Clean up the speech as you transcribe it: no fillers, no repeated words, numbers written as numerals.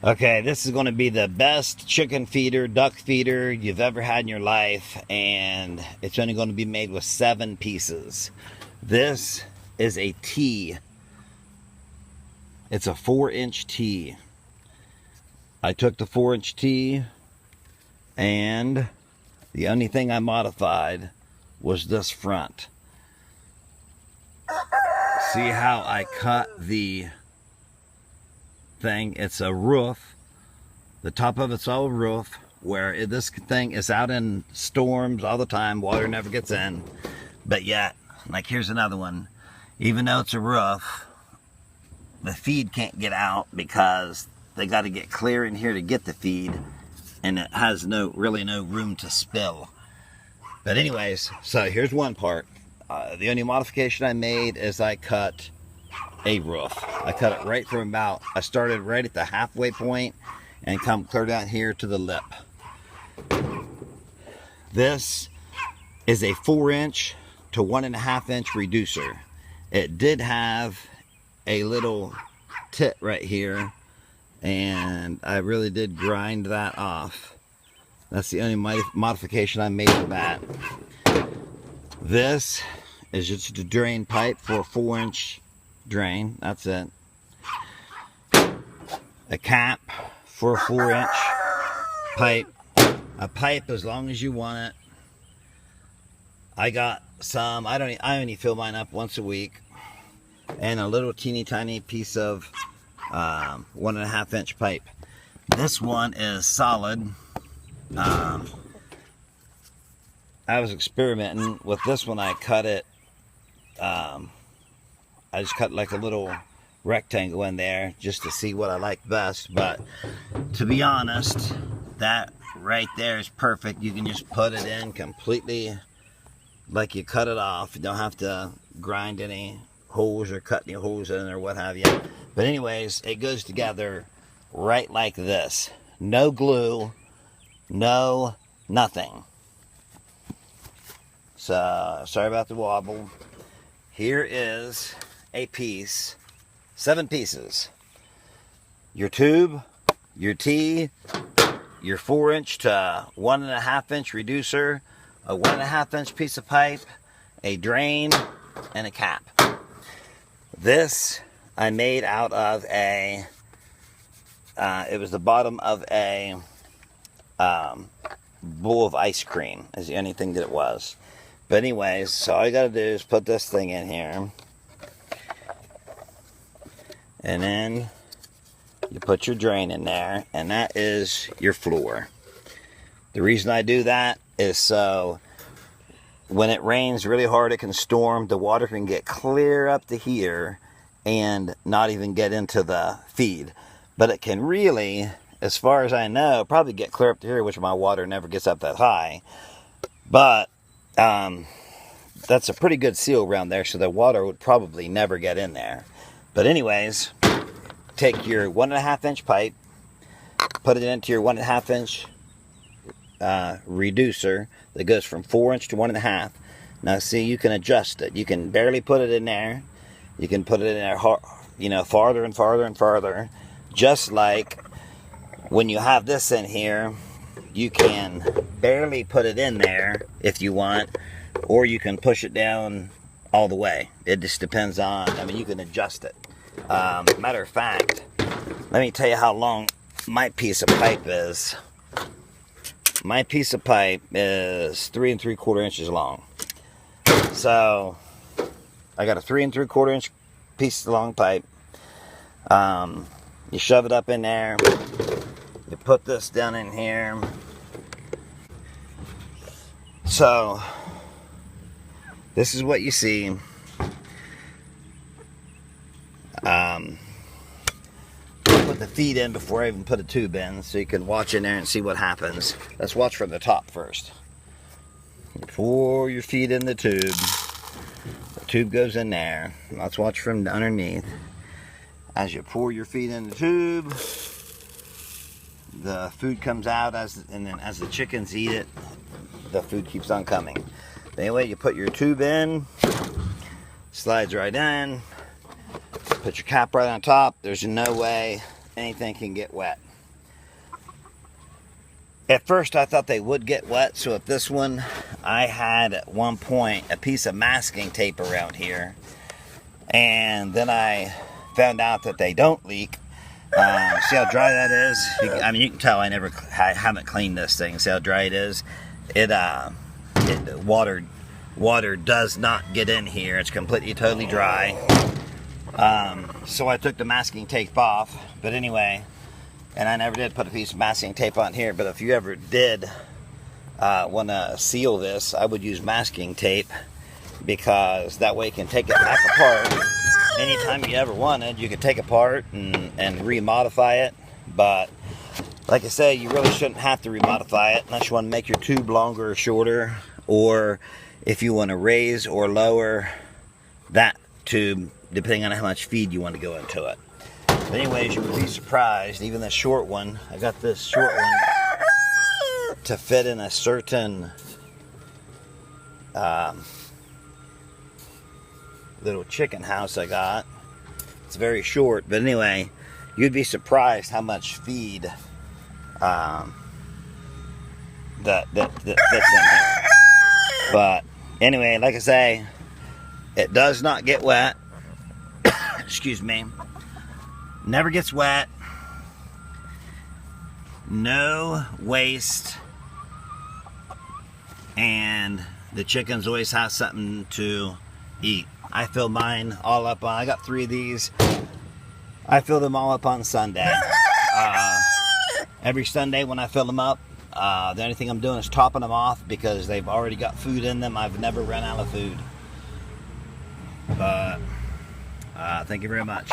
Okay, this is going to be the best chicken feeder, duck feeder you've ever had in your life, and it's only going to be made with 7 pieces. This is a T. It's a 4-inch T. I took the 4-inch T, and the only thing I modified was this front. See how I cut the thing? It's a roof. The top of it's all roof, where this thing is out in storms all the time. Water never gets in. But yet, like here's another one. Even though it's a roof, the feed can't get out because they got to get clear in here to get the feed, and it has really no room to spill. But anyways, so here's one part. The only modification I made is I cut a roof. I cut it right from I started right at the halfway point and come clear down here to the lip. This is a 4-inch to 1.5-inch reducer. It did have a little tit right here, and I really did grind that off. That's the only modification I made for that. This is just a drain pipe for a 4-inch drain. That's it. A cap for a 4-inch pipe. A pipe as long as you want it. I got some. I only fill mine up once a week. And a little teeny tiny piece of 1.5-inch pipe. This one is solid. I was experimenting with this one. I cut it. I just cut like a little rectangle in there just to see what I like best. But to be honest, that right there is perfect. You can just put it in completely like you cut it off. You don't have to grind any holes or cut any holes in or what have you. But anyways, it goes together right like this. No glue, no nothing. So sorry about the wobble. Here is a piece, 7 pieces. Your tube, your T, your 4-inch to 1.5-inch reducer, a 1.5-inch piece of pipe, a drain, and a cap. This I made out of it was the bottom of a bowl of ice cream, is the only thing that it was. But anyways, so all you gotta do is put this thing in here. And then you put your drain in there, and that is your floor. The reason I do that is so when it rains really hard, it can storm, the water can get clear up to here and not even get into the feed. But it can really, as far as I know, probably get clear up to here, which my water never gets up that high. But that's a pretty good seal around there, so the water would probably never get in there. But anyways, take your 1.5-inch pipe, put it into your 1.5-inch reducer that goes from 4-inch to 1.5. Now see, you can adjust it. You can barely put it in there. You can put it in there, farther and farther and farther. Just like when you have this in here, you can barely put it in there if you want, or you can push it down all the way. It just depends on, you can adjust it. Matter of fact, let me tell you how long my piece of pipe is. My piece of pipe is 3 3/4 inches long. So I got a 3 3/4 inch piece of long pipe. You shove it up in there. You put this down in here. So this is what you see. Put the feed in before I even put a tube in, so you can watch in there and see what happens. Let's watch from the top first. You pour your feed in the tube. The tube goes in there. Let's watch from underneath. As you pour your feed in the tube, the food comes out, and then as the chickens eat it, the food keeps on coming. Anyway, you put your tube in, slides right in, put your cap right on top. There's no way anything can get wet. At first I thought they would get wet, so if this one, I had at one point a piece of masking tape around here, and then I found out that they don't leak. See how dry that is? I mean, you can tell I haven't cleaned this thing. See how dry it is? Water does not get in here. It's completely, totally dry. So I took the masking tape off, but anyway, and I never did put a piece of masking tape on here, but if you ever did want to seal this, I would use masking tape, because that way you can take it back apart. Anytime you ever wanted, you could take apart and remodify it. But like I say, you really shouldn't have to remodify it unless you want to make your tube longer or shorter, or if you want to raise or lower that tube depending on how much feed you want to go into it. But anyways, you would be surprised, even the short one, I got this short one to fit in a certain little chicken house I got. It's very short, but anyway, you'd be surprised how much feed that's in here. But anyway, like I say, it does not get wet. Excuse me. Never gets wet. No waste. And the chickens always have something to eat. I fill mine all up on, I got 3 of these. I fill them all up on Sunday. Every Sunday when I fill them up, the only thing I'm doing is topping them off, because they've already got food in them. I've never run out of food. But thank you very much.